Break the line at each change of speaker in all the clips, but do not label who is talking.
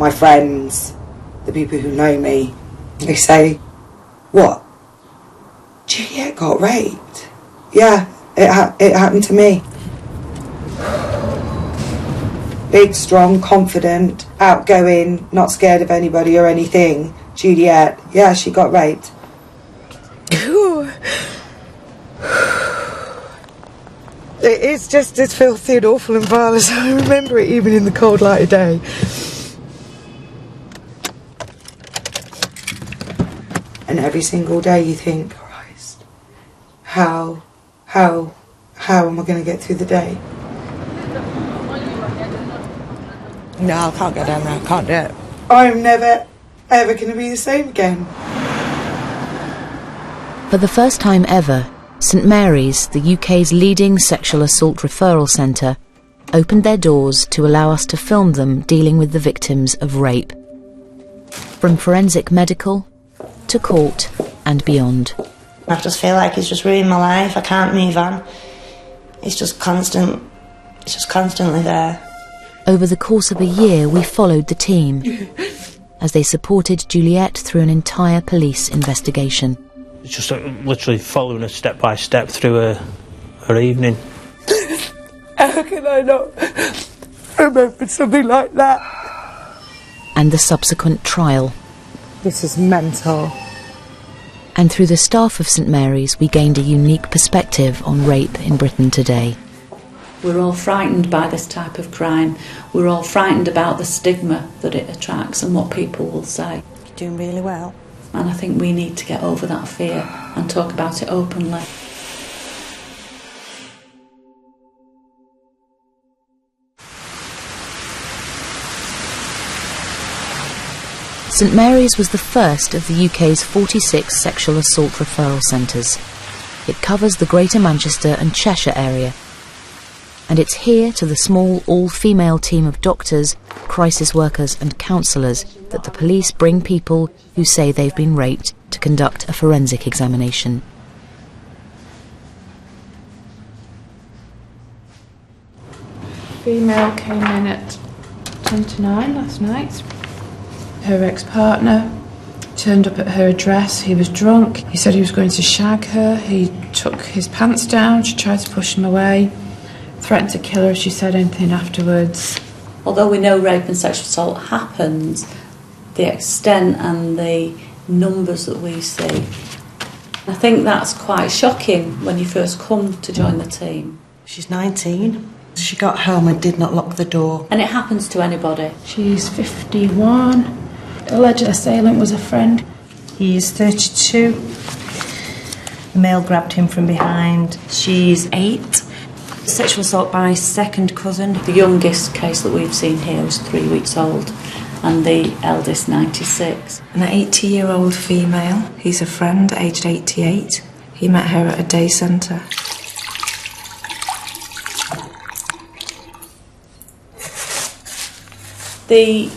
my friends, the people who know me, they say, what? Juliet got raped? Yeah, it happened to me. Big, strong, confident, outgoing, not scared of anybody or anything. Juliet, yeah, she got raped. It is just as filthy and awful and vile as I remember it, even in the cold light of day. And every single day you think, Christ, how am I going to get through the day?
No, I can't go down there, I can't do it.
I'm never, ever going to be the same again.
For the first time ever, St Mary's, the UK's leading sexual assault referral centre, opened their doors to allow us to film them dealing with the victims of rape. From forensic medical to court and beyond.
I just feel like it's just ruined my life. I can't move on. It's just constantly there.
Over the course of a year, we followed the team as they supported Juliet through an entire police investigation.
It's just literally following her step by step through her evening.
How can I not remember something like that?
And the subsequent trial.
This is mental.
And through the staff of St Mary's, we gained a unique perspective on rape in Britain today.
We're all frightened by this type of crime. We're all frightened about the stigma that it attracts and what people will say.
You're doing really well.
And I think we need to get over that fear and talk about it openly.
St Mary's was the first of the UK's 46 sexual assault referral centres. It covers the Greater Manchester and Cheshire area. And it's here, to the small all-female team of doctors, crisis workers and counsellors, that the police bring people who say they've been raped to conduct a forensic examination.
Female came in at 10 to 9 last night. Her ex-partner turned up at her address. He was drunk. He said he was going to shag her. He took his pants down. She tried to push him away. Threatened to kill her if she said anything afterwards.
Although we know rape and sexual assault happens, the extent and the numbers that we see, I think that's quite shocking when you first come to join the team.
She's 19. She got home and did not lock the door.
And it happens to anybody.
She's 51. Alleged assailant was a friend.
He's 32. The male grabbed him from behind. She's 8. Sexual assault by second cousin.
The youngest case that we've seen here was 3 weeks old, and the eldest 96.
An 80-year-old female. He's a friend, aged 88. He met her at a day centre.
The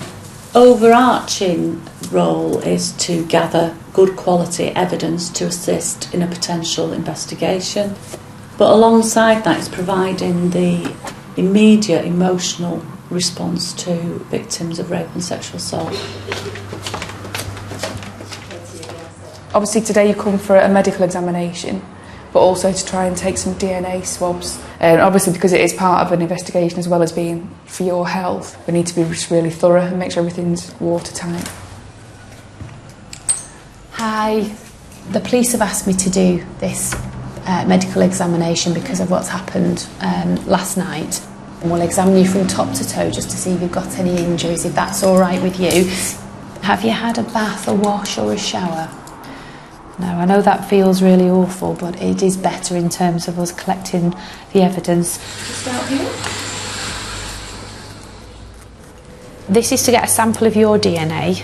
overarching role is to gather good quality evidence to assist in a potential investigation. But alongside that is providing the immediate emotional response to victims of rape and sexual assault.
Obviously today you come for a medical examination, but also to try and take some DNA swabs. And obviously because it is part of an investigation as well as being for your health, we need to be really thorough and make sure everything's watertight.
Hi, the police have asked me to do this medical examination because of what's happened last night. And we'll examine you from top to toe just to see if you've got any injuries, if that's all right with you. Have you had a bath, a wash or a shower? No, I know that feels really awful, but it is better in terms of us collecting the evidence.
Start here.
This is to get a sample of your DNA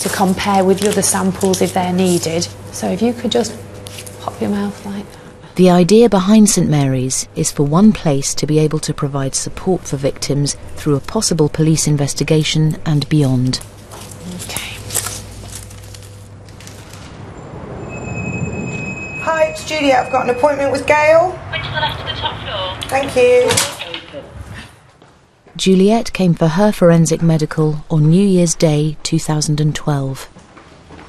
to compare with the other samples if they're needed. So if you could just pop your mouth like that.
The idea behind St Mary's is for one place to be able to provide support for victims through a possible police investigation and beyond.
Okay.
Hi, it's Juliet. I've got an appointment with Gail.
Went to the left of the top floor.
Thank you.
Juliet came for her forensic medical on New Year's Day 2012.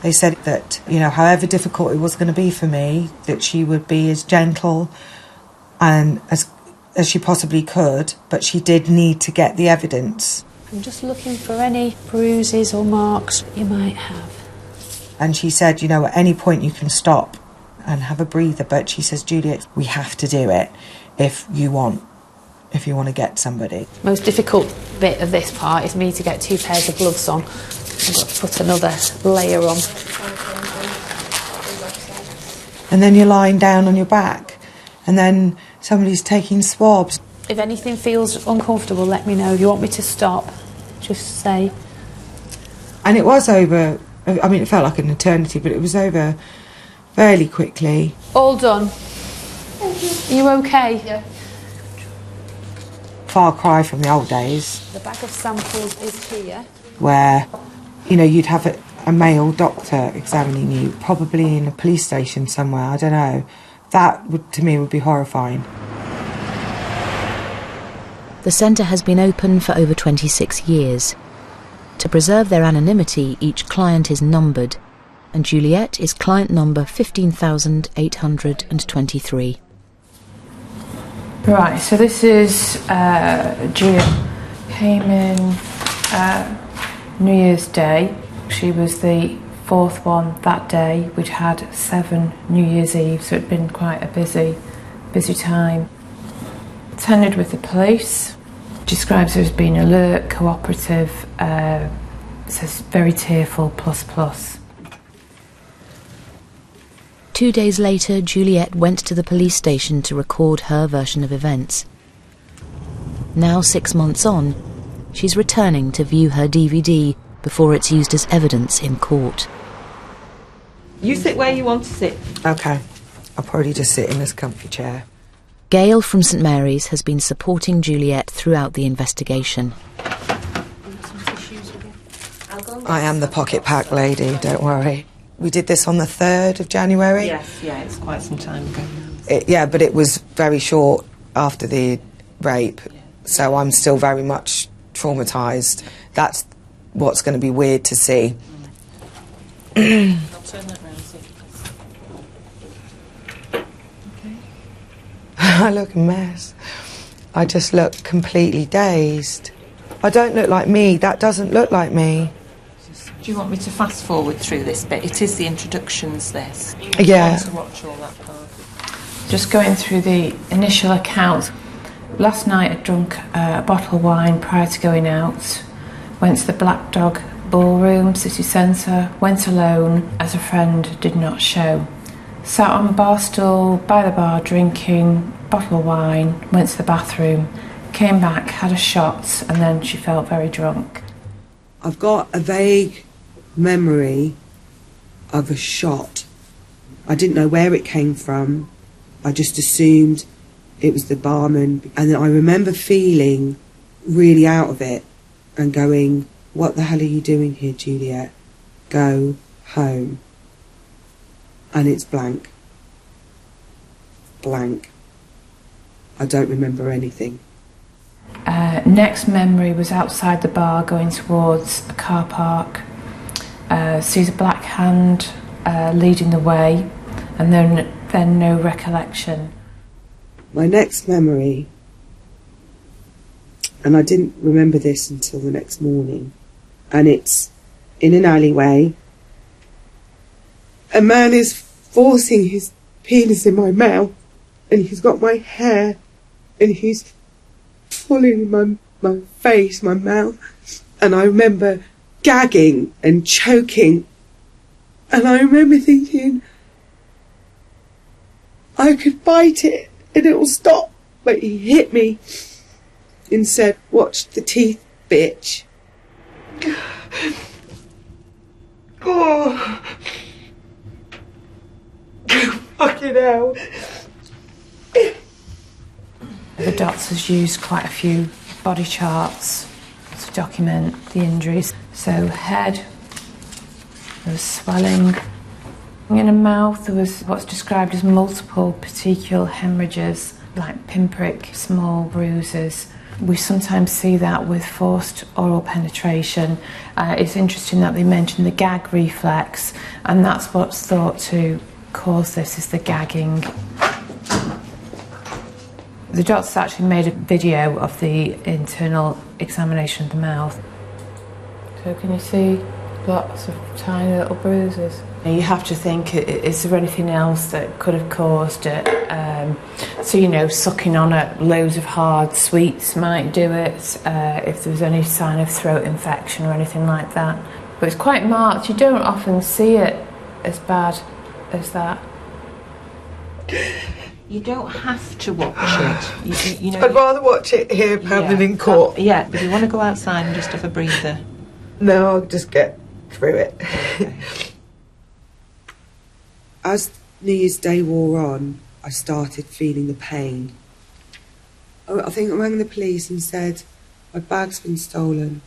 They said that, however difficult it was going to be for me, that she would be as gentle and as she possibly could, but she did need to get the evidence.
I'm just looking for any bruises or marks you might have.
And she said, at any point you can stop and have a breather, but she says, Juliet, we have to do it if you want to get somebody.
Most difficult bit of this part is me to get 2 pairs of gloves on. I've got to put another layer on.
And then you're lying down on your back, and then somebody's taking swabs.
If anything feels uncomfortable, let me know. If you want me to stop, just say.
And it was over, it felt like an eternity, but it was over fairly quickly.
All done. Are you okay? Yeah.
Far cry from the old days.
The bag of samples is here.
Where, you'd have a male doctor examining you, probably in a police station somewhere, I don't know. That, to me, would be horrifying.
The centre has been open for over 26 years. To preserve their anonymity, each client is numbered, and Juliet is client number 15,823.
Right, so this is Juliet. Came in New Year's Day. She was the 4th one that day. We'd had 7 New Year's Eve, so it'd been quite a busy time. Attended with the police. Describes her as being alert, cooperative, says very tearful, ++.
2 days later, Juliet went to the police station to record her version of events. Now 6 months on, she's returning to view her DVD before it's used as evidence in court.
You sit where you want to sit.
OK. I'll probably just sit in this comfy chair.
Gail from St Mary's has been supporting Juliet throughout the investigation.
I am the pocket pack lady, don't worry. We did this on the 3rd of January.
Yes, it's quite some time ago.
But it was very short after the rape, so I'm still very much traumatised. That's what's going to be weird to see.
I'll turn that round and see. Okay.
I look a mess. I just look completely dazed. I don't look like me. That doesn't look like me.
Do you want me to fast forward through this bit? It is the introductions, this.
Yeah.
I want to watch all that part.
Just going through the initial account. Last night I drunk a bottle of wine prior to going out. Went to the Black Dog Ballroom, city centre. Went alone as a friend did not show. Sat on a bar stool by the bar drinking, bottle of wine. Went to the bathroom. Came back, had a shot, and then she felt very drunk.
I've got a vague memory of a shot. I didn't know where it came from. I just assumed it was the barman. And then I remember feeling really out of it and going, what the hell are you doing here, Juliet? Go home. And it's blank. Blank. I don't remember anything.
Next memory was outside the bar going towards a car park. Sees a black hand leading the way, and then no recollection.
My next memory, and I didn't remember this until the next morning, and it's in an alleyway. A man is forcing his penis in my mouth, and he's got my hair, and he's pulling my face, my mouth, and I remember gagging and choking, and I remember thinking I could bite it and it will stop, but he hit me and said, watch the teeth, bitch. Oh, fucking hell.
The doctors used quite a few body charts to document the injuries. So head, there was swelling. In the mouth there was what's described as multiple petechial hemorrhages, like pinprick, small bruises. We sometimes see that with forced oral penetration. It's interesting that they mention the gag reflex, and that's what's thought to cause this, is the gagging. The doctors actually made a video of the internal examination of the mouth. So can you see lots of tiny little bruises? You have to think, is there anything else that could have caused it? So, you know, sucking on loads of hard sweets might do it, if there was any sign of throat infection or anything like that. But it's quite marked. You don't often see it as bad as that.
You don't have to watch it. You know,
I'd rather watch it here than in court.
Yeah, if you want to go outside and just have a breather.
No, I'll just get through it.
Okay.
As New Year's Day wore on, I started feeling the pain. I think I rang the police and said, my bag's been stolen,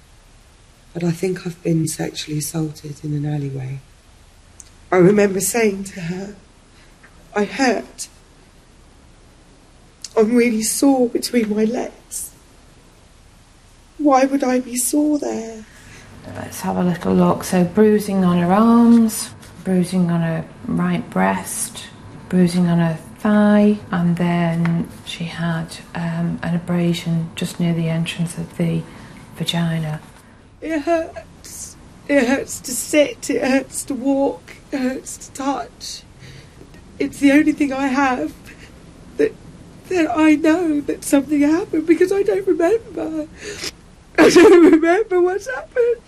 but I think I've been sexually assaulted in an alleyway. I remember saying to her, I hurt. I'm really sore between my legs. Why would I be sore there?
Let's have a little look. So bruising on her arms, bruising on her right breast, bruising on her thigh, and then she had an abrasion just near the entrance of the vagina.
It hurts. It hurts to sit, it hurts to walk, it hurts to touch. It's the only thing I have that I know that something happened, because I don't remember. I don't remember what's happened,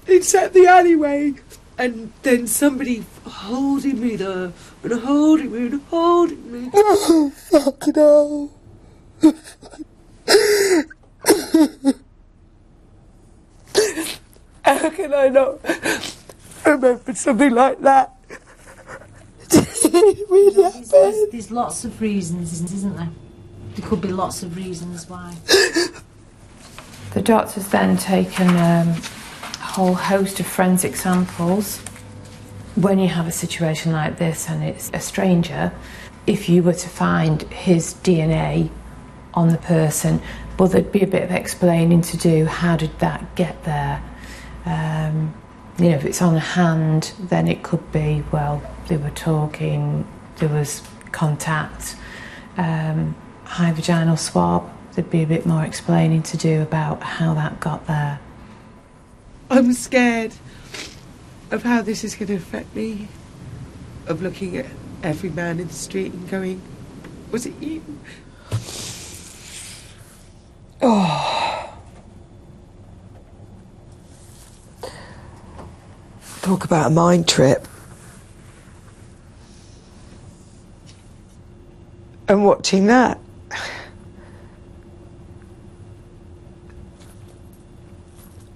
except the alleyway, and then somebody holding me there, and holding me, and holding me. Oh, fucking hell. How can I not remember something like that? It really happened.
There's lots of reasons, isn't there? There could be lots of reasons why.
The doctor's then taken a whole host of forensic samples. When you have a situation like this and it's a stranger, if you were to find his DNA on the person, well, there'd be a bit of explaining to do. How did that get there? You know, if it's on a hand, then it could be, well, they were talking, there was contact. High vaginal swab, there'd be a bit more explaining to do about how that got there.
I'm scared of how this is going to affect me, of looking at every man in the street and going, was it you?
Oh. Talk about a mind trip. And watching that.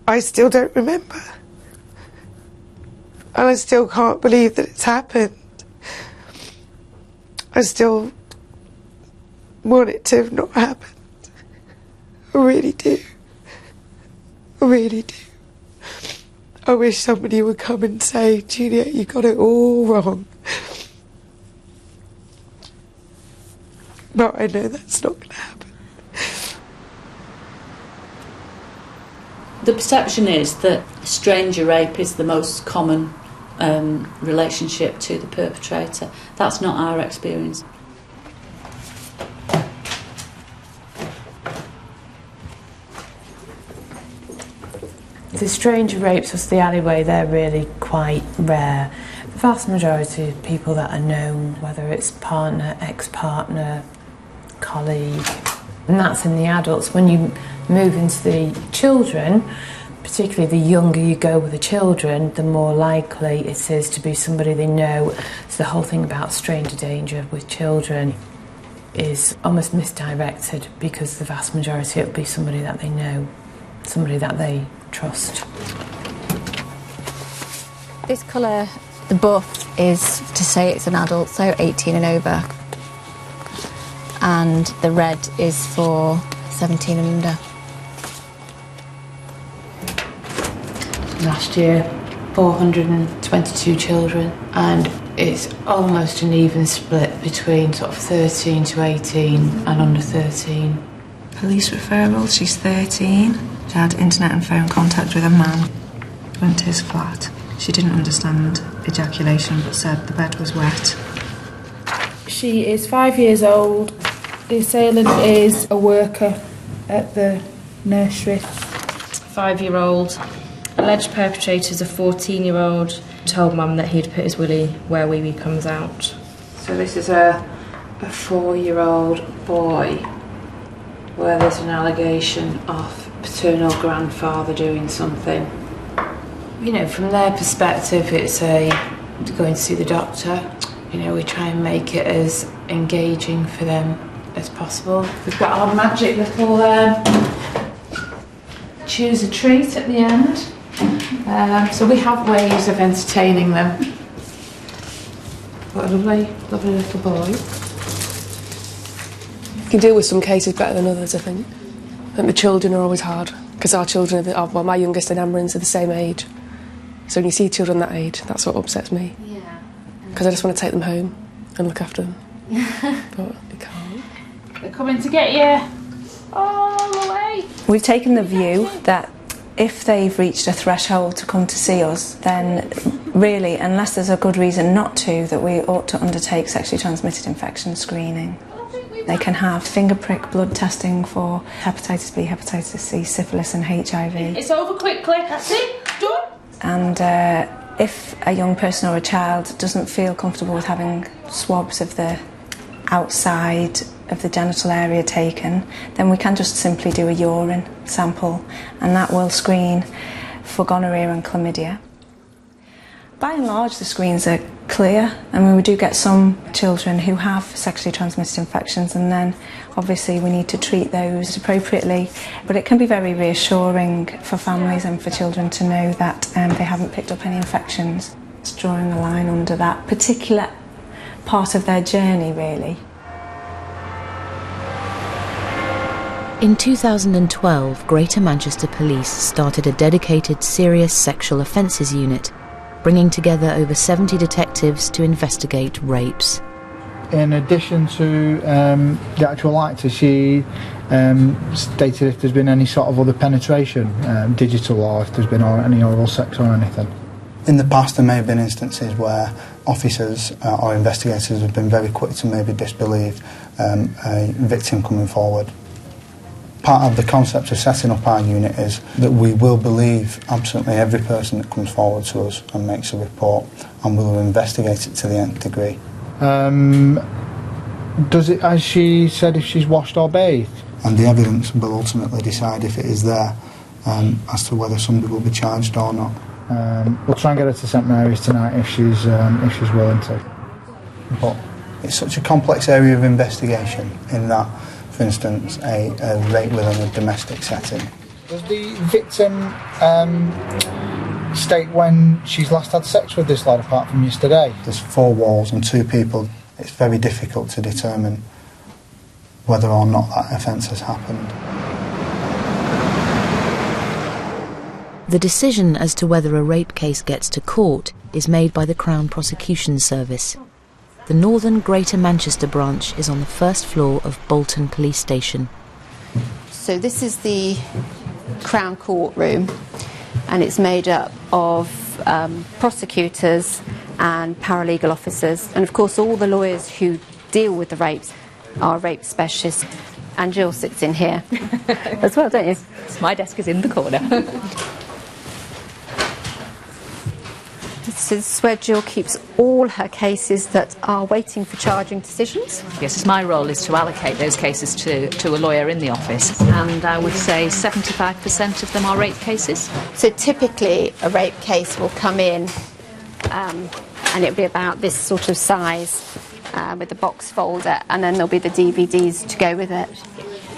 I still don't remember. And I still can't believe that it's happened. I still want it to have not happened. I really do. I really do. I wish somebody would come and say, Juliet, you got it all wrong. But I know that's not going to happen.
The perception is that stranger rape is the most common relationship to the perpetrator. That's not our experience.
The stranger rapes us the alleyway, they're really quite rare. The vast majority of people that are known, whether it's partner, ex-partner, colleague, and that's in the adults. When you move into the children, particularly the younger you go with the children, the more likely it is to be somebody they know. So the whole thing about stranger danger with children is almost misdirected, because the vast majority it will be somebody that they know, somebody that they trust.
This colour, the buff, is to say it's an adult, so 18 and over. And the red is for 17 and under.
Last year, 422 children, and it's almost an even split between sort of 13 to 18 and under 13.
police referral. She's 13. She had internet and phone contact with a man. Went to his flat. She didn't understand ejaculation but said the bed was wet.
She is 5 years old. The assailant is a worker at the nursery. 5-year-old. Alleged perpetrator is a 14-year-old. Told Mum that he'd put his willy where wee wee comes out. So this is a 4-year-old boy where there's an allegation of paternal grandfather doing something. You know, from their perspective, it's going to see the doctor. You know, we try and make it as engaging for them as possible. We've got our magic little choose a treat at the end. So we have ways of entertaining them. What a lovely, lovely little boy.
You can deal with some cases better than others, I think. And the children are always hard, because our children well, my youngest and Amryn's are the same age. So when you see children that age, that's what upsets me. Yeah. Because I just want to take them home and look after them. But you can't.
They're coming to get you all the way.
We've taken the view that if they've reached a threshold to come to see us, then really, unless there's a good reason not to, that we ought to undertake sexually transmitted infection screening. They can have finger prick blood testing for hepatitis B, hepatitis C, syphilis and HIV.
It's over quickly, that's it, done.
And if a young person or a child doesn't feel comfortable with having swabs of the outside of the genital area taken, then we can just simply do a urine sample, and that will screen for gonorrhea and chlamydia. By and large, the screens are clear. I mean, we do get some children who have sexually transmitted infections, and then obviously we need to treat those appropriately. But it can be very reassuring for families and for children to know that they haven't picked up any infections. It's drawing a line under that particular part of their journey, really.
In 2012, Greater Manchester Police started a dedicated serious sexual offences unit, bringing together over 70 detectives to investigate rapes.
In addition to the actual act, has she stated if there's been any sort of other penetration, digital, or if there's been any oral sex or anything?
In the past, there may have been instances where officers or investigators have been very quick to maybe disbelieve a victim coming forward. Part of the concept of setting up our unit is that we will believe absolutely every person that comes forward to us and makes a report, and we will investigate it to the nth degree.
Does it, as she said, if she's washed or bathed?
And the evidence will ultimately decide if it is there, as to whether somebody will be charged or not.
We'll try and get her to St Mary's tonight if she's willing to.
But it's such a complex area of investigation in that, for instance, a rape within a domestic setting.
Does the victim state when she's last had sex with this lad, apart from yesterday?
There's 4 walls and 2 people. It's very difficult to determine whether or not that offence has happened.
The decision as to whether a rape case gets to court is made by the Crown Prosecution Service. The Northern Greater Manchester branch is on the first floor of Bolton Police Station.
So this is the Crown Courtroom, and it's made up of prosecutors and paralegal officers, and of course all the lawyers who deal with the rapes are rape specialists. And Jill sits in here as well, don't you?
My desk is in the corner.
This is where Jill keeps all her cases that are waiting for charging decisions.
Yes, my role is to allocate those cases to a lawyer in the office, and I would say 75% of them are rape cases.
So typically a rape case will come in and it'll be about this sort of size with the box folder, and then there'll be the DVDs to go with it.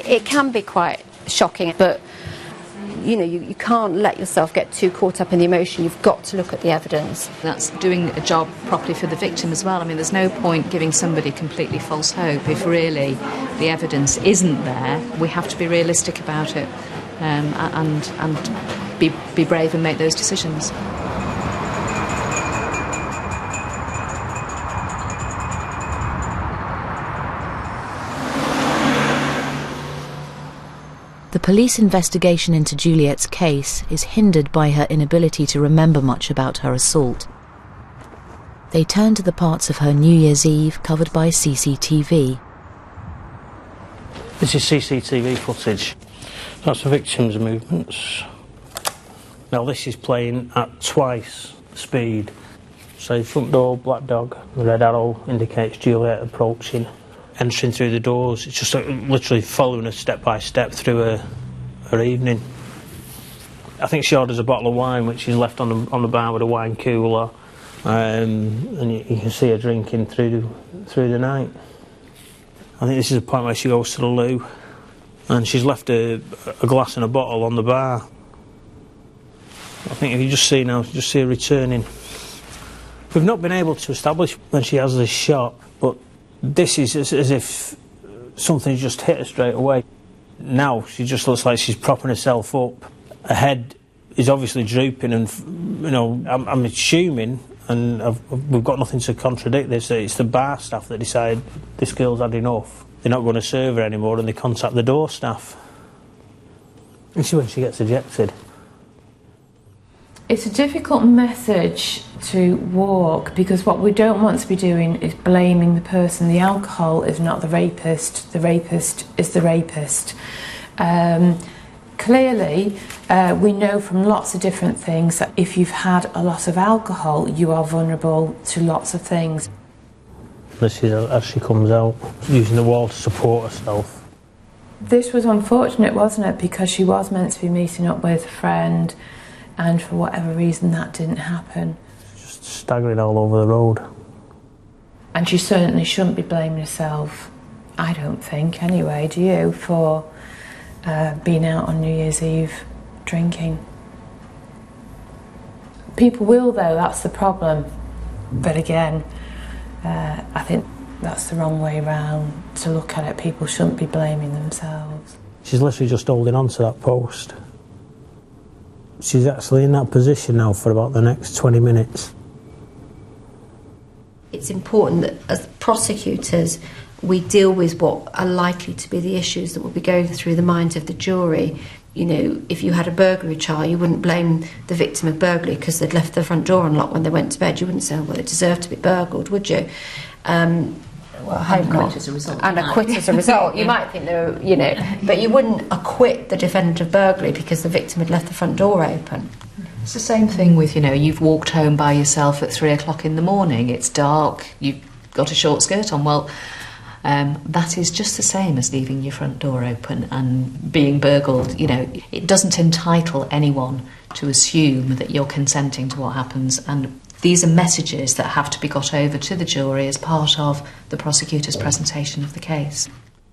It can be quite shocking, but you know, you can't let yourself get too caught up in the emotion. You've got to look at the evidence.
That's doing a job properly for the victim as well. I mean, there's no point giving somebody completely false hope if really the evidence isn't there. We have to be realistic about it and be brave and make those decisions.
police investigation into Juliet's case is hindered by her inability to remember much about her assault. They turn to the parts of her New Year's Eve covered by CCTV.
This is CCTV footage. That's the victim's movements. Now this is playing at twice the speed. So front door, black dog, the red arrow indicates Juliet approaching. Entering through the doors, it's just like literally following her step by step through her evening. I think she orders a bottle of wine, which is left on the bar with a wine cooler, and you can see her drinking through the night. I think this is the point where she goes to the loo, and she's left a glass and a bottle on the bar. I think if you just see now, just see her returning. We've not been able to establish when she has this shot, but this is as if something's just hit her straight away. Now she just looks like she's propping herself up. Her head is obviously drooping, and I'm assuming, and we've got nothing to contradict this, that it's the bar staff that decide this girl's had enough. They're not going to serve her anymore, and they contact the door staff. This is when she gets ejected.
It's a difficult message to walk, because what we don't want to be doing is blaming the person. The alcohol is not the rapist is the rapist. Clearly, we know from lots of different things that if you've had a lot of alcohol, you are vulnerable to lots of things.
This is as she comes out, using the wall to support herself.
This was unfortunate, wasn't it? Because she was meant to be meeting up with a friend, and for whatever reason that didn't happen.
Just staggering all over the road.
And she certainly shouldn't be blaming herself, I don't think, anyway, do you, for being out on New Year's Eve drinking. People will, though, that's the problem. But again, I think that's the wrong way round to look at it. People shouldn't be blaming themselves.
She's literally just holding on to that post. She's actually in that position now for about the next 20 minutes.
It's important that as prosecutors we deal with what are likely to be the issues that will be going through the minds of the jury. You know, if you had a burglary trial, you wouldn't blame the victim of burglary because they'd left the front door unlocked when they went to bed. You wouldn't say, well, they deserve to be burgled, would you? Well, I hope not.
As a result.
And acquit as a result. You might think they were, you know, but you wouldn't acquit the defendant of burglary because the victim had left the front door open.
It's the same thing with, you know, you've walked home by yourself at 3 o'clock in the morning, it's dark, you've got a short skirt on. Well, that is just the same as leaving your front door open and being burgled. You know, it doesn't entitle anyone to assume that you're consenting to what happens, and these are messages that have to be got over to the jury as part of the prosecutor's presentation of the case.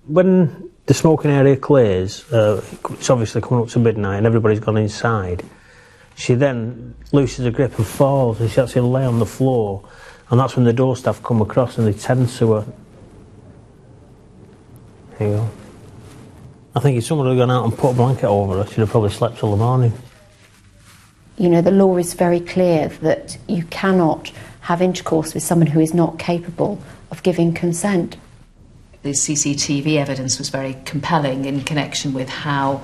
When the smoking area clears, it's obviously coming up to midnight and everybody's gone inside, she then loosens her grip and falls, and she actually lay on the floor, and that's when the door staff come across and they tend to her. There you go. I think if someone had gone out and put a blanket over her, she'd have probably slept till the morning.
You know, the law is very clear that you cannot have intercourse with someone who is not capable of giving consent.
The CCTV evidence was very compelling in connection with how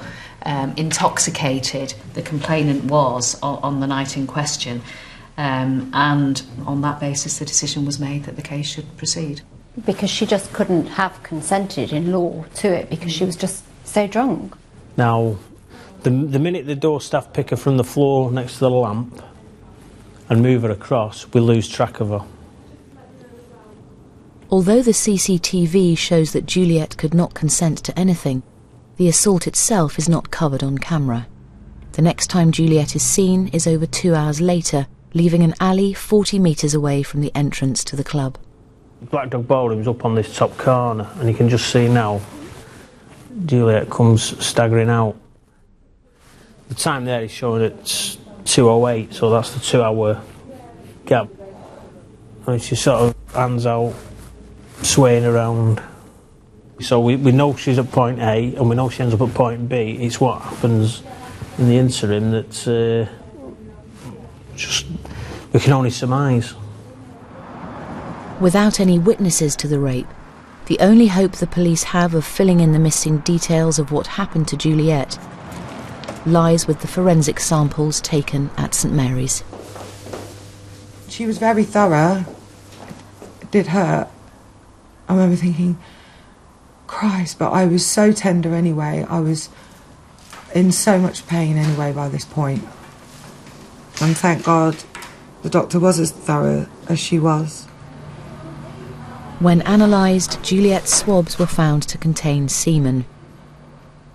intoxicated the complainant was on the night in question, and on that basis the decision was made that the case should proceed.
Because she just couldn't have consented in law to it because she was just so drunk.
Now, the minute the door staff pick her from the floor next to the lamp and move her across, we lose track of her.
Although the CCTV shows that Juliet could not consent to anything, the assault itself is not covered on camera. The next time Juliet is seen is over 2 hours later, leaving an alley 40 metres away from the entrance to the club.
Black Dog Ballroom's up on this top corner, and you can just see now Juliet comes staggering out. The time there is showing it's 2:08, so that's the 2 hour gap. And she sort of hands out, swaying around. So we know she's at point A, and we know she ends up at point B. It's what happens in the interim that just we can only surmise.
Without any witnesses to the rape, The only hope the police have of filling in the missing details of what happened to Juliet lies with the forensic samples taken at St Mary's.
She was very thorough. It did hurt. I remember thinking, Christ, but I was so tender anyway. I was in so much pain anyway by this point. And thank God the doctor was as thorough as she was.
When analysed, Juliet's swabs were found to contain semen.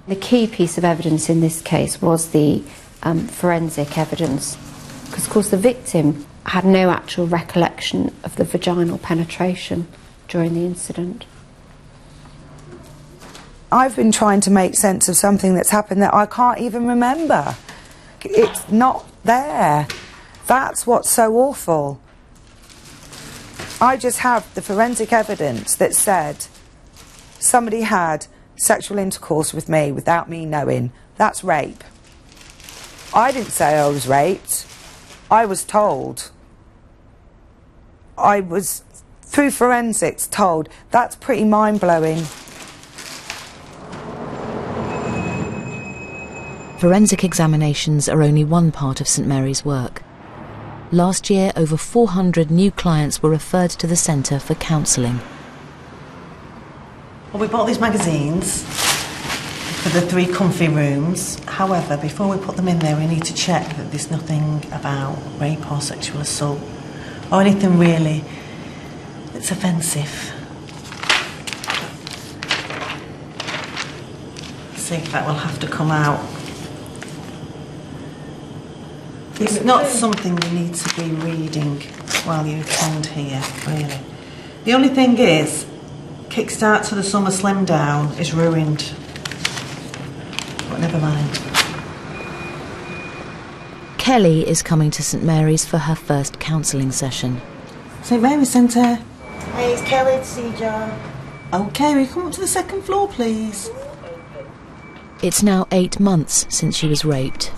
The key piece of evidence in this case was the forensic evidence, because of course the victim had no actual recollection of the vaginal penetration during the incident.
I've been trying to make sense of something that's happened that I can't even remember. It's not there. That's what's so awful. I just have the forensic evidence that said somebody had sexual intercourse with me without me knowing. That's rape. I didn't say I was raped. I was told. I was, through forensics, told. That's pretty mind-blowing.
Forensic examinations are only one part of St Mary's work. Last year, over 400 new clients were referred to the centre for counselling.
Well, we bought these magazines for the 3 comfy rooms. However, before we put them in there, we need to check that there's nothing about rape or sexual assault or anything really that's offensive. See if that will have to come out. It's not something you need to be reading while you attend here, really. The only thing is, Kickstart to the Summer Slim Down is ruined. But never mind.
Kelly is coming to St Mary's for her first counselling session.
St Mary's Centre.
Hey, it's Kelly to see John.
Okay, will you come up to the 2nd floor, please?
It's now 8 months since she was raped.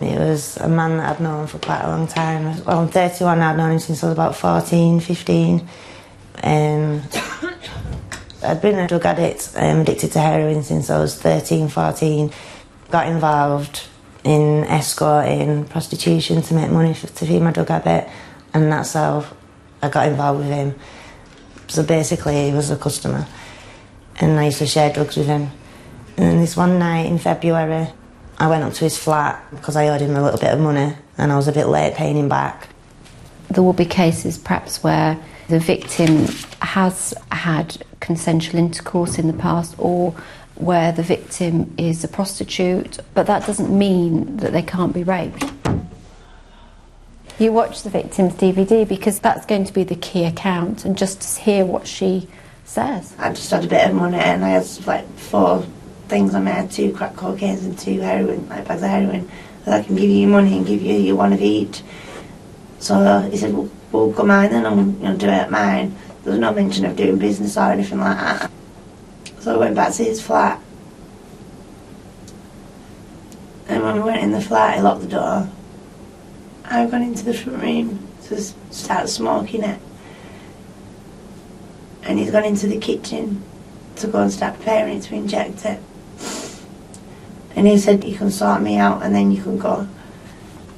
It was a man that I'd known for quite a long time. Well, I'm 31 now, I'd known him since I was about 14, 15. I'd been a drug addict, addicted to heroin since I was 13, 14. Got involved in escorting, prostitution to make money to feed my drug habit, and that's how I got involved with him. So basically, he was a customer, and I used to share drugs with him. And then this one night in February, I went up to his flat because I owed him a little bit of money and I was a bit late paying him back.
There will be cases perhaps where the victim has had consensual intercourse in the past, or where the victim is a prostitute, but that doesn't mean that they can't be raped. You watch the victim's DVD because that's going to be the key account, and just to hear what she says.
I just had a bit of money and I had like 4 things. I had 2 crack cocaines and 2 heroin, like bags of heroin. I can give you money and give you one of each. So he said, well come on then, I'm going to do it at mine. There was no mention of doing business or anything like that. So I went back to his flat. And when we went in the flat, he locked the door. I gone into the front room to start smoking it. And he's gone into the kitchen to go and start preparing it to inject it. And he said, you can sort me out and then you can go.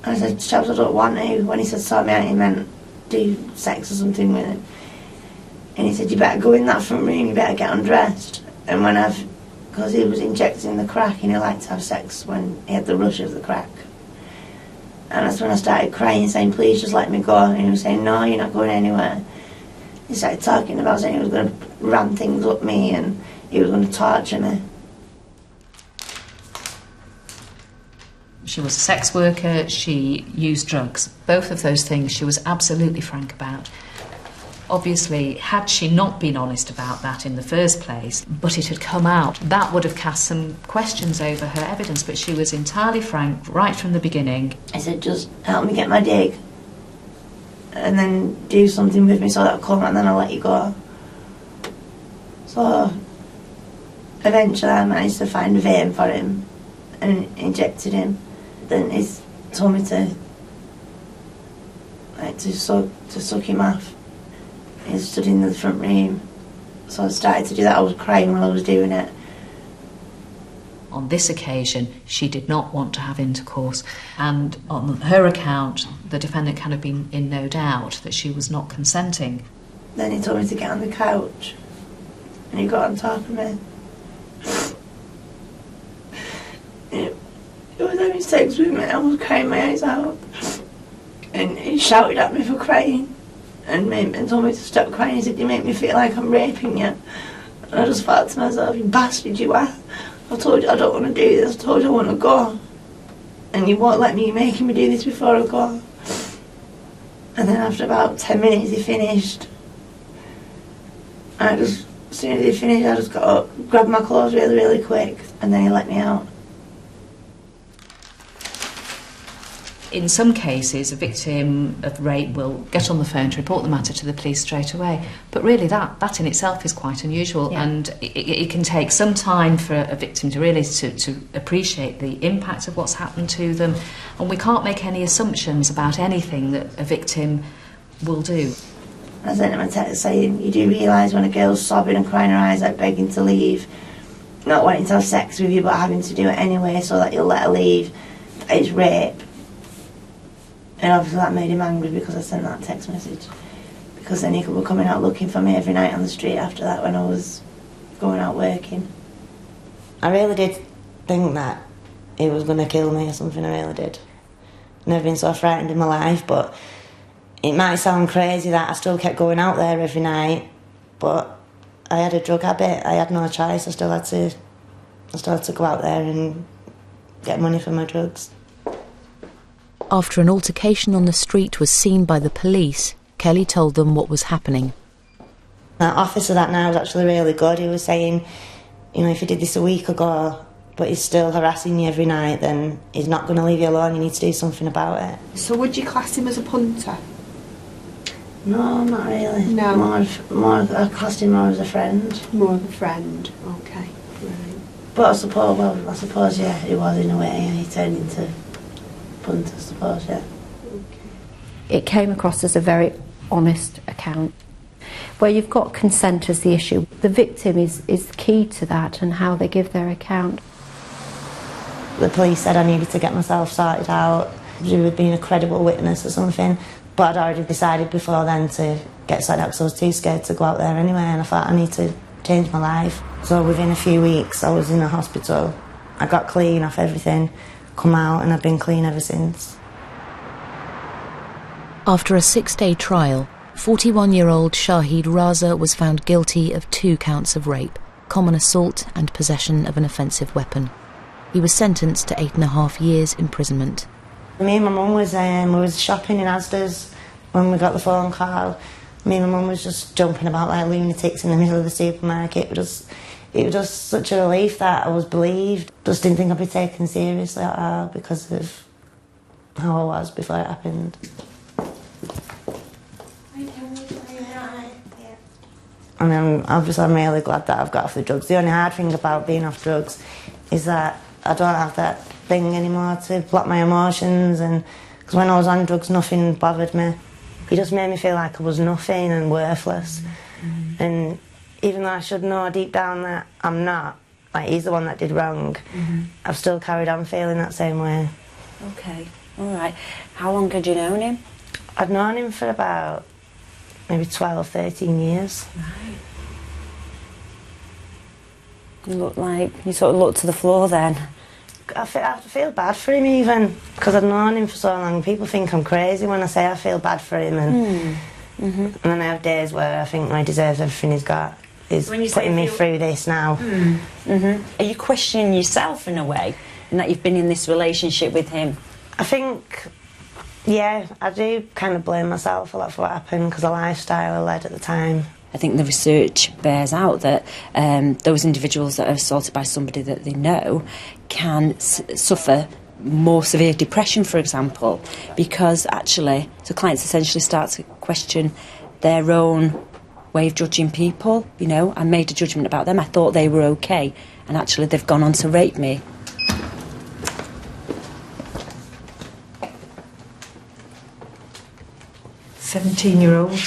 And I said, chaps, I don't want to. When he said sort me out, he meant do sex or something with it. And he said, you better go in that front room, you better get undressed. And when because he was injecting the crack and he liked to have sex when he had the rush of the crack. And that's when I started crying, saying, please just let me go. And he was saying, no, you're not going anywhere. He started talking about saying he was going to ram things up me and he was going to torture me.
She was a sex worker, she used drugs. Both of those things she was absolutely frank about. Obviously, had she not been honest about that in the first place, but it had come out, that would have cast some questions over her evidence, but she was entirely frank right from the beginning.
I said, just help me get my dig and then do something with me so that I'll come and then I'll let you go. So eventually I managed to find a vein for him and injected him. Then he told me to suck him off. He stood in the front room. So I started to do that. I was crying while I was doing it.
On this occasion, she did not want to have intercourse, and on her account, the defendant can have been in no doubt that she was not consenting.
Then he told me to get on the couch, and he got on top of me. It was having sex with me. I was crying my eyes out, and he shouted at me for crying, and told me to stop crying. He said, "You make me feel like I'm raping you." And I just thought to myself, "You bastard, you are. I told you I don't want to do this. I told you I want to go. And you won't let me. You're making me do this before I go." And then after about 10 minutes he finished. As soon as he finished, I just got up, grabbed my clothes really, really quick, and then he let me out.
In some cases, a victim of rape will get on the phone to report the matter to the police straight away. But really, that in itself is quite unusual, and it can take some time for a victim to really to appreciate the impact of what's happened to them. And we can't make any assumptions about anything that a victim will do.
I sent him a text saying, "You do realise when a girl's sobbing and crying her eyes out, begging to leave, not wanting to have sex with you but having to do it anyway so that you'll let her leave, it's rape." And obviously that made him angry because I sent that text message. Because then he were coming out looking for me every night on the street after that when I was going out working.
I really did think that he was going to kill me or something, I really did. Never been so frightened in my life, but it might sound crazy that I still kept going out there every night, but I had a drug habit. I had no choice. I still had to go out there and get money for my drugs.
After an altercation on the street was seen by the police, Kelly told them what was happening.
That officer that now was actually really good. He was saying, you know, if he did this a week ago, but he's still harassing you every night, then he's not going to leave you alone. You need to do something about it.
So would you class him as a punter?
No, not really.
No.
I classed him more as a friend.
More of a friend, okay. Right.
But I suppose, yeah, he was in a way. He turned into punter, I suppose, yeah.
It came across as a very honest account. Where you've got consent as the issue, the victim is key to that and how they give their account.
The police said I needed to get myself sorted out, to do with being a credible witness or something, but I'd already decided before then to get sorted out because I was too scared to go out there anyway, and I thought I need to change my life. So within a few weeks I was in a hospital. I got clean off everything, come out, and I've been clean ever since.
After a 6-day trial, 41-year-old Shahid Raza was found guilty of 2 counts of rape, common assault and possession of an offensive weapon. He was sentenced to 8.5 years imprisonment.
Me and my mum was shopping in Asda's when we got the phone call. Me and my mum was just jumping about like lunatics in the middle of the supermarket. It was just such a relief that I was believed. Just didn't think I'd be taken seriously at all because of how I was before it happened. And obviously I'm really glad that I've got off the drugs. The only hard thing about being off drugs is that I don't have that thing anymore to block my emotions, and because when I was on drugs nothing bothered me. It just made me feel like I was nothing and worthless. Mm-hmm. And even though I should know deep down that I'm not, like he's the one that did wrong, mm-hmm. I've still carried on feeling that same way.
Okay, all right. How long had you known him?
I'd known him for about maybe 12, 13 years.
Right. You sort of looked to the floor then.
I feel bad for him even, because I've known him for so long. People think I'm crazy when I say I feel bad for him, and and then I have days where I think he deserves everything he's got. He's putting me through this now.
Are you questioning yourself in a way, in that you've been in this relationship with him?
I think, yeah, I do kind of blame myself a lot for what happened, because the lifestyle I led at the time.
I think the research bears out that those individuals that are assaulted by somebody that they know can suffer more severe depression, for example, because actually the clients essentially start to question their own way of judging people. You know, I made a judgment about them, I thought they were okay, and actually they've gone on to rape me.
"17-year-old,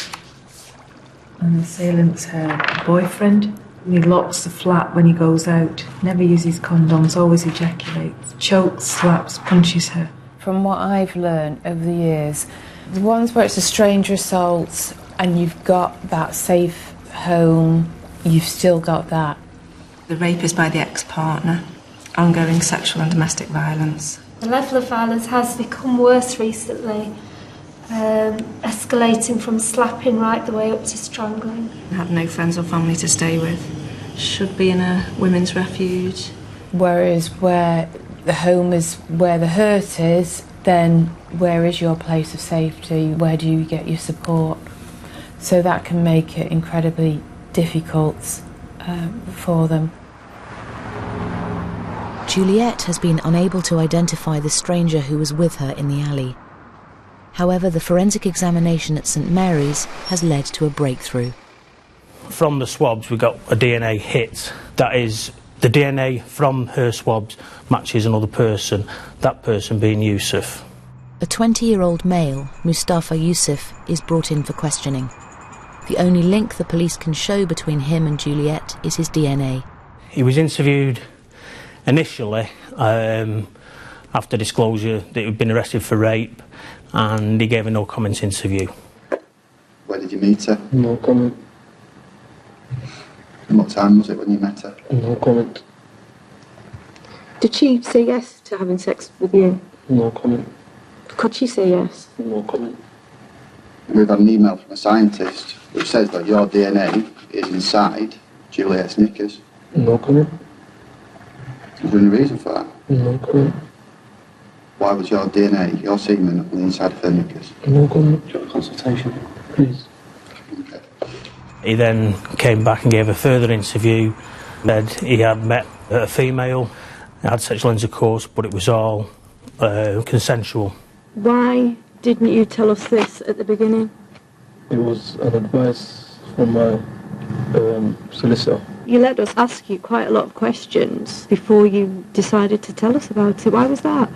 And the assailant's her boyfriend. And he locks the flat when he goes out. Never uses condoms, always ejaculates. Chokes, slaps, punches her.
From what I've learned over the years, the ones where it's a stranger assault and you've got that safe home, you've still got that.
The rape is by the ex-partner. Ongoing sexual and domestic violence.
The level of violence has become worse recently, escalating from slapping right the way up to strangling.
Had no friends or family to stay with. Should be in a women's refuge.
Whereas where the home is where the hurt is, then where is your place of safety? Where do you get your support? So that can make it incredibly difficult for them.
Juliet has been unable to identify the stranger who was with her in the alley. However, the forensic examination at St Mary's has led to a breakthrough.
From the swabs we got a DNA hit. That is, the DNA from her swabs matches another person, that person being Yusuf.
A 20-year-old male, Mustafa Yusuf, is brought in for questioning. The only link the police can show between him and Juliet is his DNA.
He was interviewed initially after disclosure that he'd been arrested for rape, and he gave a no-comment interview.
Where did you meet her?
No comment.
And what time was it when you met her?
No comment.
Did she say yes to having sex with you?
No comment.
Could she say yes?
No comment.
We've had an email from a scientist which says that your DNA is inside Juliet's knickers.
No comment.
Is there any reason for that?
No comment.
Why was your DNA, your semen, on the inside of her knickers?
No comment. Do you want a consultation, please?
Okay.
He then came back and gave a further interview. Said he had met a female, had sexual intercourse, but it was all consensual.
Why didn't you tell us this at the beginning?
It was an advice from my solicitor.
You let us ask you quite a lot of questions before you decided to tell us about it. Why was that?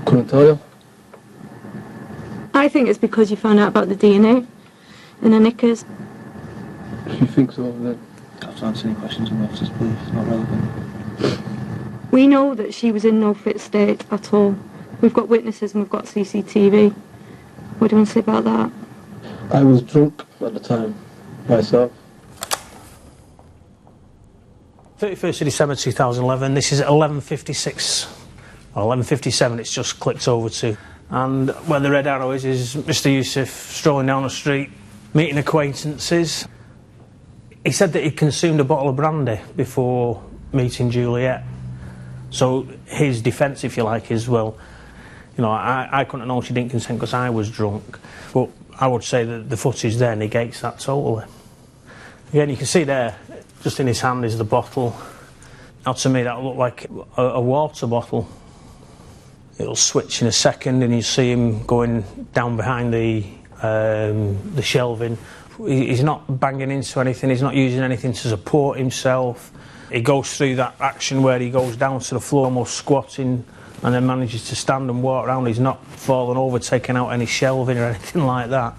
Couldn't tell you.
I think it's because you found out about the DNA in her knickers.
If you think so, then I have to answer any questions on the officers, please. It's not relevant.
We know that she was in no fit state at all. We've got witnesses and we've got CCTV. What do you want to say about that?
I was drunk at the time, myself.
31st of December 2011, this is at 11:56, or 11:57 it's just clicked over to. And where the red arrow is Mr Yusuf strolling down the street, meeting acquaintances. He said that he consumed a bottle of brandy before meeting Juliet. So his defence, if you like, is, well, you know, I couldn't know she didn't consent because I was drunk. But I would say that the footage there negates that totally. Again, you can see there, just in his hand is the bottle. Now, to me, that looked like a water bottle. It'll switch in a second, and you see him going down behind the shelving. He's not banging into anything. He's not using anything to support himself. He goes through that action where he goes down to the floor, almost squatting, and then manages to stand and walk around. He's not fallen over, taking out any shelving or anything like that.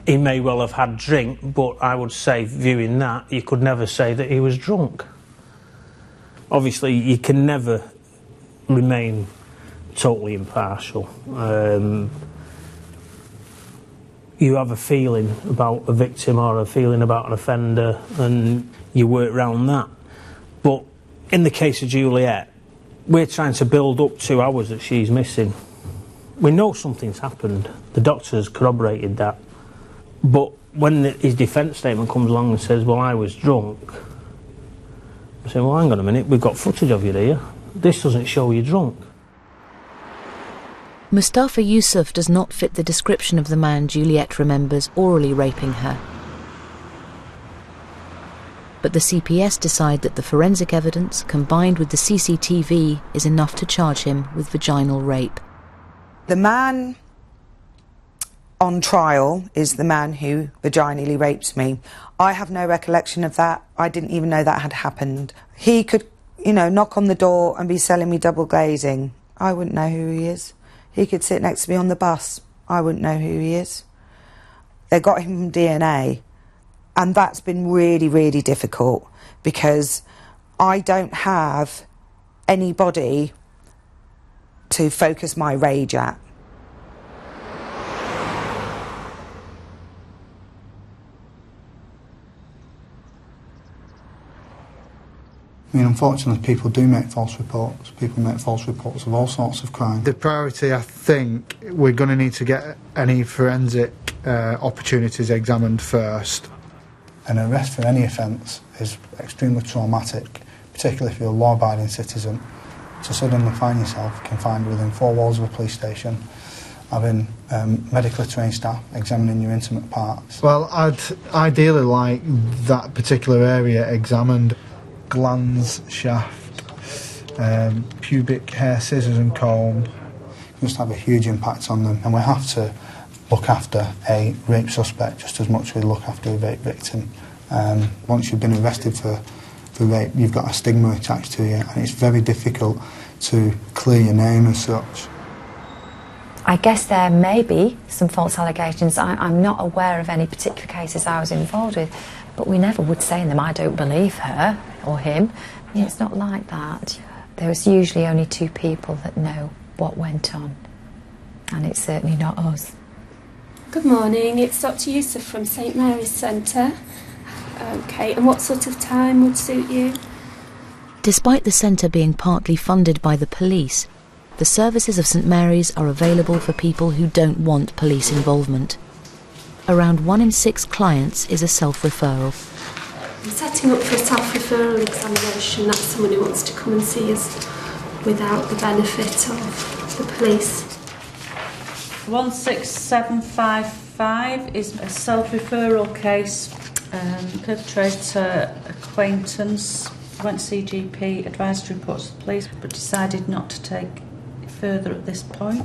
He may well have had drink, but I would say, viewing that, you could never say that he was drunk. Obviously, you can never remain totally impartial. You have a feeling about a victim or a feeling about an offender, and you work around that. But in the case of Juliet, we're trying to build up 2 hours that she's missing. We know something's happened. The doctors corroborated that. But when his defence statement comes along and says, well, I was drunk, I say, well, hang on a minute, we've got footage of you here. This doesn't show you drunk.
Mustafa Yusuf does not fit the description of the man Juliet remembers orally raping her. But the CPS decide that the forensic evidence, combined with the CCTV, is enough to charge him with vaginal rape.
The man on trial is the man who vaginally raped me. I have no recollection of that. I didn't even know that had happened. He could, you know, knock on the door and be selling me double glazing. I wouldn't know who he is. He could sit next to me on the bus. I wouldn't know who he is. They got him from DNA, and that's been really, really difficult because I don't have anybody to focus my rage at.
I mean, unfortunately, people do make false reports. People make false reports of all sorts of crime. The priority, I think, we're going to need to get any forensic opportunities examined first. An arrest for any offence is extremely traumatic, particularly if you're a law-abiding citizen. To suddenly find yourself confined within 4 walls of a police station, having medically trained staff examining your intimate parts. Well, I'd ideally like that particular area examined. Glands, shaft, pubic hair, scissors and comb. Just have a huge impact on them, and we have to look after a rape suspect just as much as we look after a rape victim. Once you've been arrested for rape, you've got a stigma attached to you, and it's very difficult to clear your name as such.
I guess there may be some false allegations. I'm not aware of any particular cases I was involved with, but we never would say in them, I don't believe her or him. I mean, it's not like that. There was usually only 2 people that know what went on, and it's certainly not us.
Good morning, it's Dr. Yusuf from St Mary's Centre. Okay, and what sort of time would suit you?
Despite the centre being partly funded by the police, the services of St Mary's are available for people who don't want police involvement. Around 1 in 6 clients is a self-referral.
I'm setting up for a self-referral examination. That's someone who wants to come and see us without the benefit of the police.
16755 is a self-referral case. Perpetrator acquaintance went to see GP, advised to report to the police, but decided not to take it further at this point.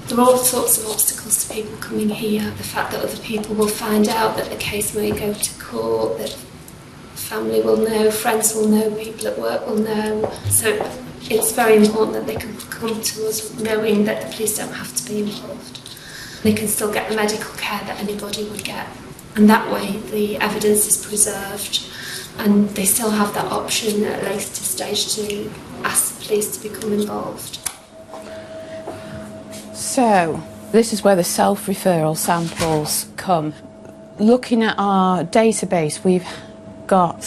There are all sorts of obstacles to people coming here. The fact that other people will find out, that the case may go to court, that family will know, friends will know, people at work will know. So it's very important that they can come to us knowing that the police don't have to be involved. They can still get the medical care that anybody would get. And that way the evidence is preserved, and they still have that option at a later stage to ask the police to become involved.
So, this is where the self-referral samples come. Looking at our database, we've got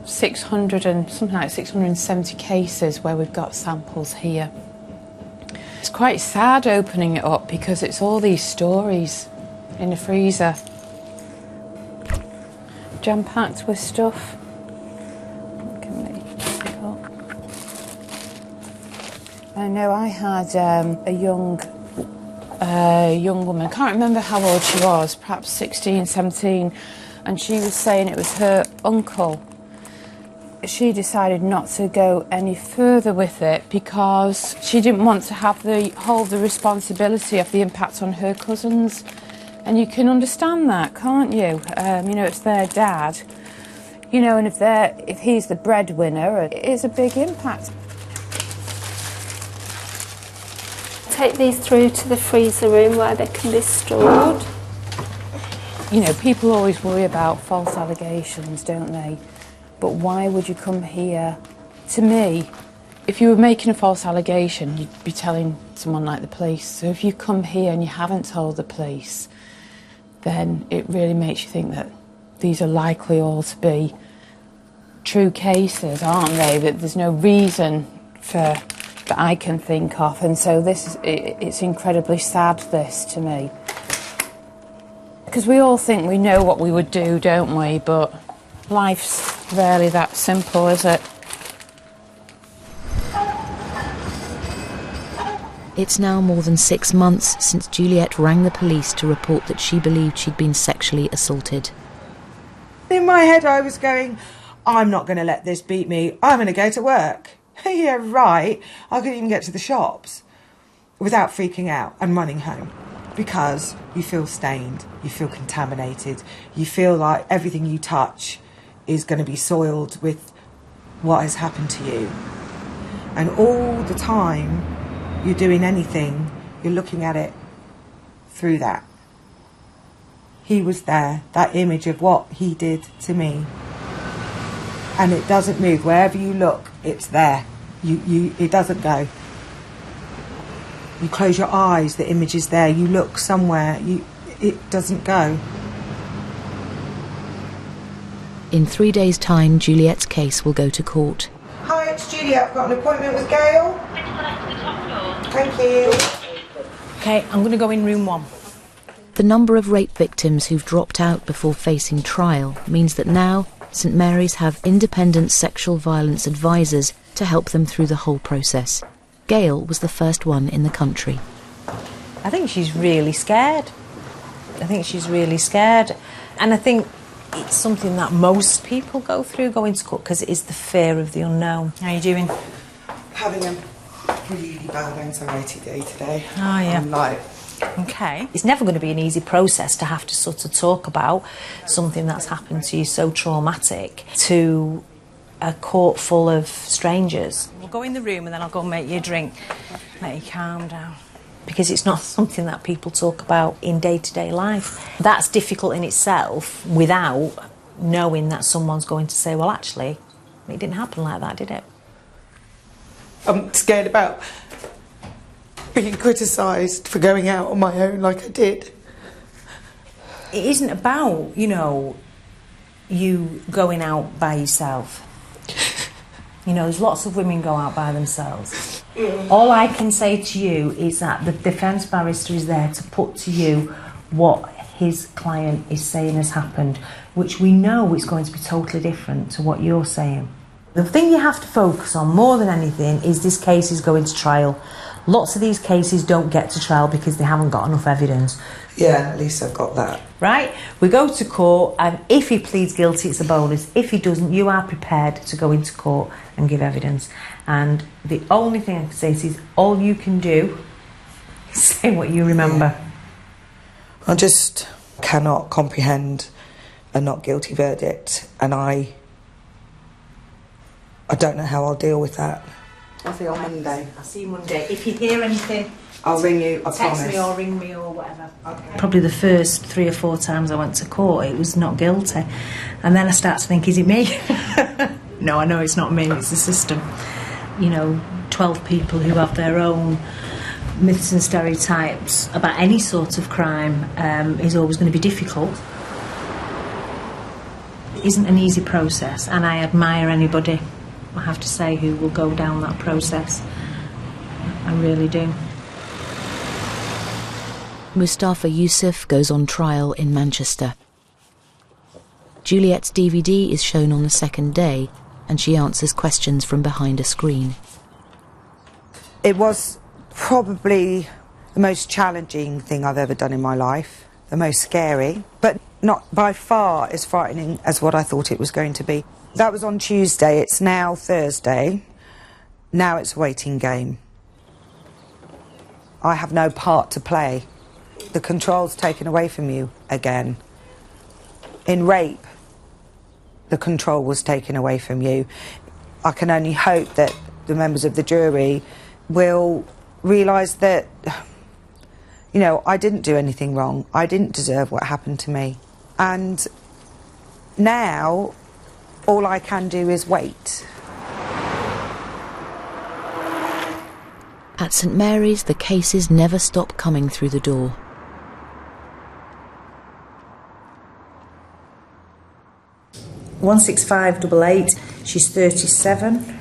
670 cases where we've got samples here. It's quite sad opening it up because it's all these stories in a freezer. Jam-packed with stuff. What can we pick up? I know I had a young woman, I can't remember how old she was, perhaps 16, 17, and she was saying it was her uncle. She decided not to go any further with it because she didn't want to have hold the responsibility of the impact on her cousins. And you can understand that, can't you? You know, it's their dad. You know, and if he's the breadwinner, it is a big impact.
Take these through to the freezer room where they can be stored.
You know, people always worry about false allegations, don't they? But why would you come here? To me, if you were making a false allegation, you'd be telling someone like the police. So if you come here and you haven't told the police, then it really makes you think that these are likely all to be true cases, aren't they? That there's no reason that I can think of, and so it's incredibly sad, this, to me. Because we all think we know what we would do, don't we? But life's rarely that simple, is it?
It's now more than 6 months since Juliet rang the police to report that she believed she'd been sexually assaulted.
In my head I was going, I'm not going to let this beat me, I'm going to go to work. Yeah, right. I couldn't even get to the shops without freaking out and running home, because you feel stained, you feel contaminated, you feel like everything you touch is going to be soiled with what has happened to you. And all the time you're doing anything, you're looking at it through that. he was there, that image of what he did to me. And it doesn't move. Wherever you look, it's there. It doesn't go. You close your eyes, the image is there. You look somewhere, it doesn't go.
In 3 days' time, Juliet's case will go to court.
Hi, it's Juliet. I've got an appointment with Gail. Thank you.
Okay, I'm going to go in room 1.
The number of rape victims who've dropped out before facing trial means that now St Mary's have independent sexual violence advisors to help them through the whole process. Gail was the first one in the country.
I think she's really scared. And I think it's something that most people go through going to court, because it is the fear of the unknown. How are you doing?
Having a really bad anxiety day today.
Oh, yeah.
I'm like...
Okay. It's never going to be an easy process to have to sort of talk about something that's happened to you so traumatic to a court full of strangers. We'll go in the room and then I'll go and make you a drink. Let you calm down. Because it's not something that people talk about in day-to-day life. That's difficult in itself without knowing that someone's going to say, well, actually, it didn't happen like that, did it?
I'm scared about being criticised for going out on my own like I did.
It isn't about, you going out by yourself. There's lots of women go out by themselves. All I can say to you is that the defence barrister is there to put to you what his client is saying has happened, which we know is going to be totally different to what you're saying. The thing you have to focus on more than anything is this case is going to trial. Lots of these cases don't get to trial because they haven't got enough evidence.
Yeah, at least I've got that.
Right? We go to court, and if he pleads guilty, it's a bonus. If he doesn't, you are prepared to go into court and give evidence. And the only thing I can say is all you can do is say what you remember.
Yeah. I just cannot comprehend a not guilty verdict, and I don't know how I'll deal with that. I'll see you on Monday.
I'll see you Monday. If you hear anything,
I'll ring you, I
text
promise.
me or ring me or whatever. Okay. Probably the first 3 or 4 times I went to court, it was not guilty. And then I start to think, is it me? No, I know it's not me, it's the system. 12 people who have their own myths and stereotypes about any sort of crime is always going to be difficult. It isn't an easy process, and I admire anybody, I have to say, who will go down that process. I really do.
Mustafa Yusuf goes on trial in Manchester. Juliet's DVD is shown on the second day, and she answers questions from behind a screen.
It was probably the most challenging thing I've ever done in my life, the most scary, but not by far as frightening as what I thought it was going to be. That was on Tuesday, it's now Thursday. Now it's a waiting game. I have no part to play. The control's taken away from you again. In rape, the control was taken away from you. I can only hope that the members of the jury will realise that, I didn't do anything wrong. I didn't deserve what happened to me. And now, all I can do is wait.
At St Mary's, the cases never stop coming through the door.
(16588). She's 37.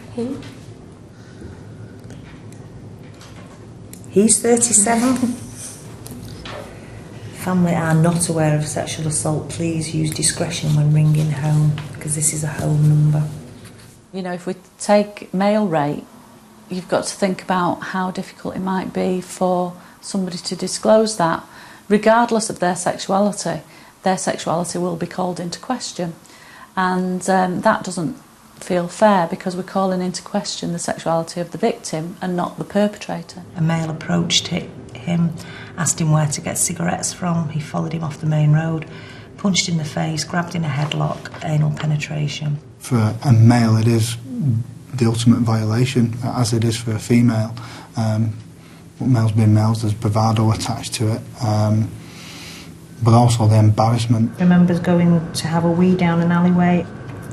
He's 37. Family are not aware of sexual assault. Please use discretion when ringing home, because this is a home number.
If we take male rape, you've got to think about how difficult it might be for somebody to disclose that. Regardless of their sexuality will be called into question. And that doesn't feel fair, because we're calling into question the sexuality of the victim and not the perpetrator.
A male approached him, asked him where to get cigarettes from. He followed him off the main road, punched in the face, grabbed in a headlock, anal penetration.
For a male, it is the ultimate violation, as it is for a female. Males being males, there's bravado attached to it. but also the embarrassment.
Remembers going to have a wee down an alleyway,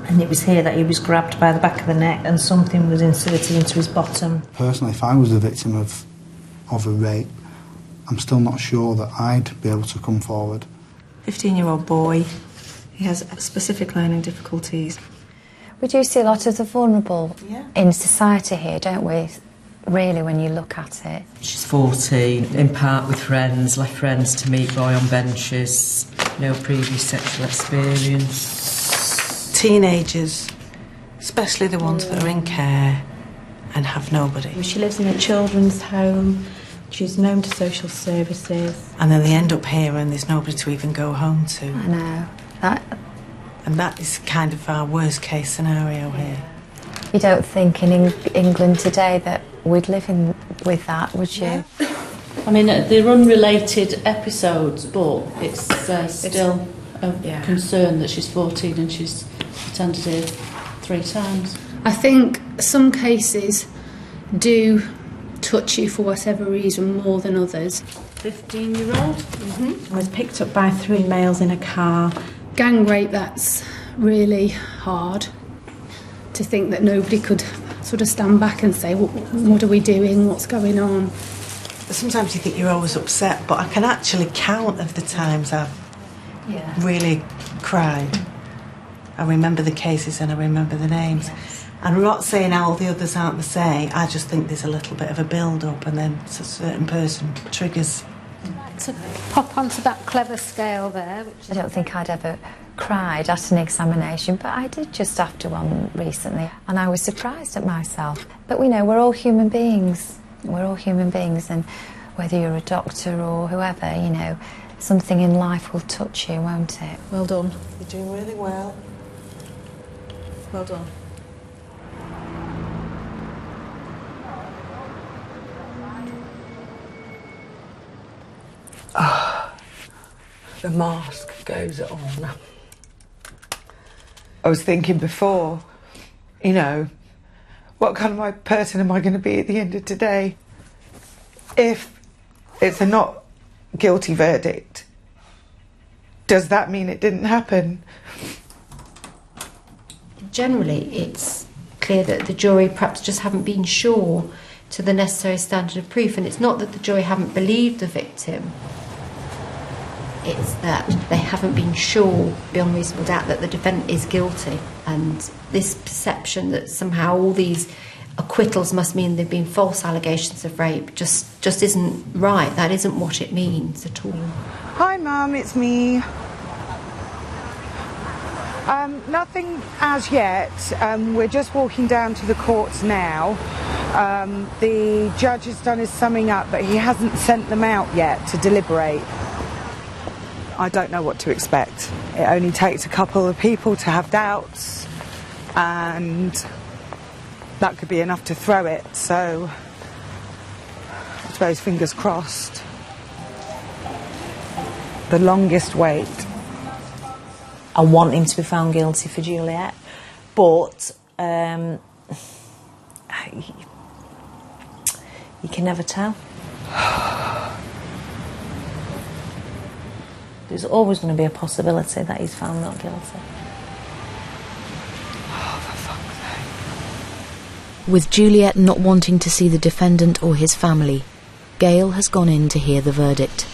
and it was here that he was grabbed by the back of the neck and something was inserted into his bottom.
Personally, if I was the victim of a rape, I'm still not sure that I'd be able to come forward.
15-year-old boy, he has specific learning difficulties.
We do see a lot of the vulnerable in society here, don't we? Really, when you look at it.
She's 14, in park with friends, left friends to meet boy on benches, no previous sexual experience.
Teenagers, especially the ones that are in care and have nobody.
She lives in a children's home, she's known to social services.
And then they end up here and there's nobody to even go home to.
I know.
And that is kind of our worst case scenario here.
You don't think in England today that we'd live with that, would you?
I mean, they're unrelated episodes, but it's still a concern that she's 14 and she's attended here 3 times.
I think some cases do touch you for whatever reason more than others.
15-year-old?
Was picked up by 3 males in a car.
Gang rape, that's really hard. To think that nobody could sort of stand back and say, what are we doing, what's going on?
Sometimes you think you're always upset, but I can actually count of the times I've really cried. I remember the cases and I remember the names. And I'm not saying all the others aren't the same, I just think there's a little bit of a build-up and then a certain person triggers.
To pop onto that clever scale there.
I don't think I'd ever cried at an examination, but I did just after one recently, and I was surprised at myself. But we know we're all human beings. We're all human beings, and whether you're a doctor or whoever, you know, something in life will touch you, won't it?
Well done.
You're doing really well.
Well done.
The mask goes on. I was thinking before, you know, what kind of person am I going to be at the end of today? If it's a not guilty verdict, does that mean it didn't happen?
Generally, it's clear that the jury perhaps just haven't been sure to the necessary standard of proof, and it's not that the jury haven't believed the victim. It's that they haven't been sure beyond reasonable doubt that the defendant is guilty, and this perception that somehow all these acquittals must mean there've been false allegations of rape just isn't right. That isn't what it means at all.
Hi Mum, it's me. Nothing as yet. We're just walking down to the courts now. The judge has done his summing up, but he hasn't sent them out yet to deliberate. I don't know what to expect. It only takes a couple of people to have doubts, and that could be enough to throw it, so I suppose fingers crossed. The longest wait.
I want him to be found guilty for Juliet, but you can never tell. There's always going to be a possibility that he's found not guilty.
With Juliet not wanting to see the defendant or his family, Gail has gone in to hear the verdict.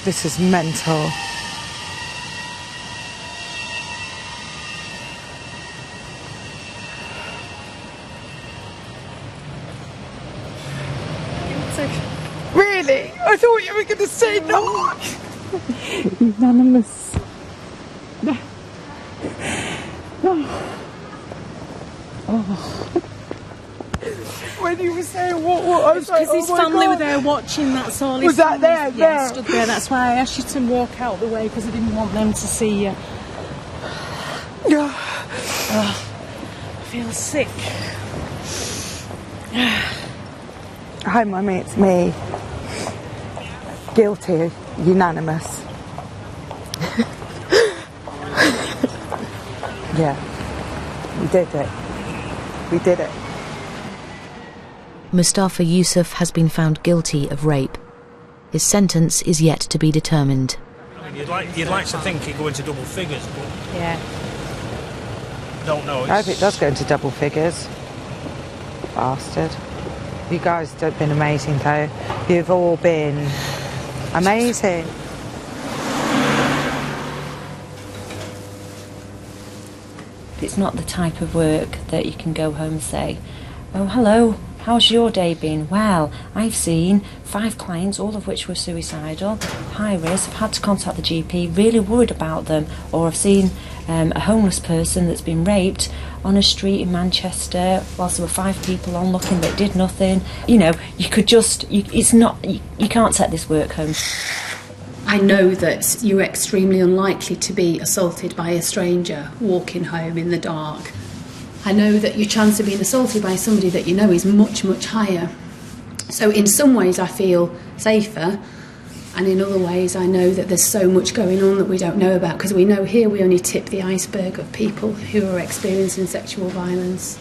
This is mental. Really? I thought you were going to say no.
Unanimous.
When you were saying what I was like,
Because his family were there watching, that's all.
Was that there?
Yeah,
There?
stood there. That's why I asked you to walk out the way, because I didn't want them to see you. I feel sick.
Hi Mummy, it's me. Guilty, unanimous. Yeah, we did it. We did it.
Mustafa Yusuf has been found guilty of rape. His sentence is yet to be determined.
I mean, you'd like to think he'd go into double figures, but
Yeah.
don't know.
I hope it does go into double figures. Bastard. You guys have been amazing though. You've all been amazing.
It's not the type of work that you can go home and say, oh, hello, how's your day been? Well, I've seen 5 clients, all of which were suicidal, high risk, I've had to contact the GP, really worried about them, or I've seen a homeless person that's been raped on a street in Manchester whilst there were 5 people on looking that did nothing. You know, you could just, you can't take this work home.
I know that you're extremely unlikely to be assaulted by a stranger walking home in the dark. I know that your chance of being assaulted by somebody that you know is much, much higher. So in some ways I feel safer, and in other ways I know that there's so much going on that we don't know about, because we know here we only tip the iceberg of people who are experiencing sexual violence.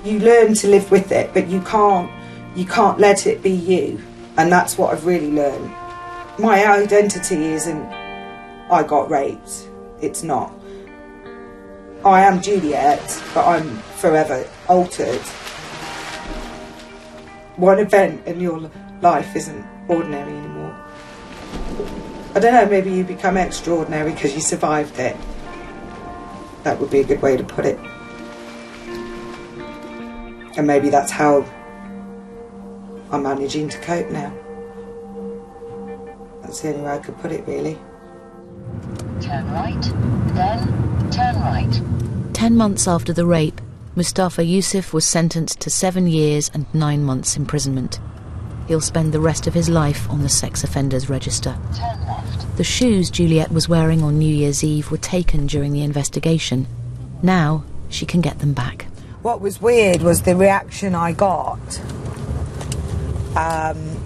You learn to live with it, but you can't let it be you. And that's what I've really learned. My identity isn't I got raped. It's not. I am Juliet, but I'm forever altered. One event in your life isn't ordinary anymore. I don't know, maybe you become extraordinary because you survived it. That would be a good way to put it. And maybe that's how I'm managing to cope now. That's the only way I could put it, really.
Turn right, then turn right. 10 months after the rape, Mustafa Yusuf was sentenced to 7 years and 9 months imprisonment. He'll spend the rest of his life on the sex offenders register. Turn left. The shoes Juliet was wearing on New Year's Eve were taken during the investigation. Now she can get them back.
What was weird was the reaction I got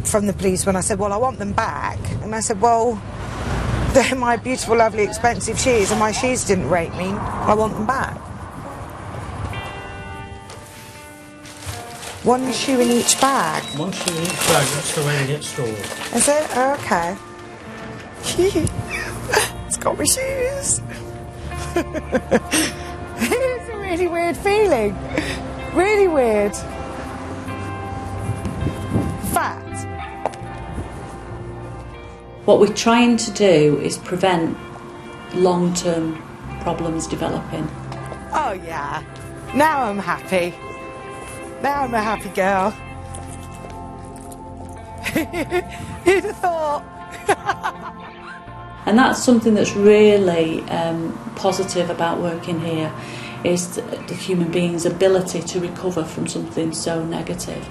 from the police when I said, well, I want them back. And I said, well, they're my beautiful, lovely, expensive shoes, and my shoes didn't rape me. I want them back. One shoe in each bag?
One shoe in each bag, that's the way they get stored.
Is it? Oh, okay. It's got my shoes. It's a really weird feeling. Really weird. Fact.
What we're trying to do is prevent long-term problems developing.
Oh, yeah. Now I'm happy. Now I'm a happy girl. Who'd have thought?
And that's something that's really positive about working here, is the human being's ability to recover from something so negative.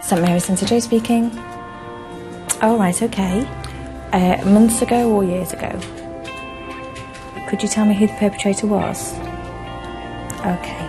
St Mary's Centre, Jo speaking. Oh, right, okay. Months ago or years ago? Could you tell me who the perpetrator was? Okay.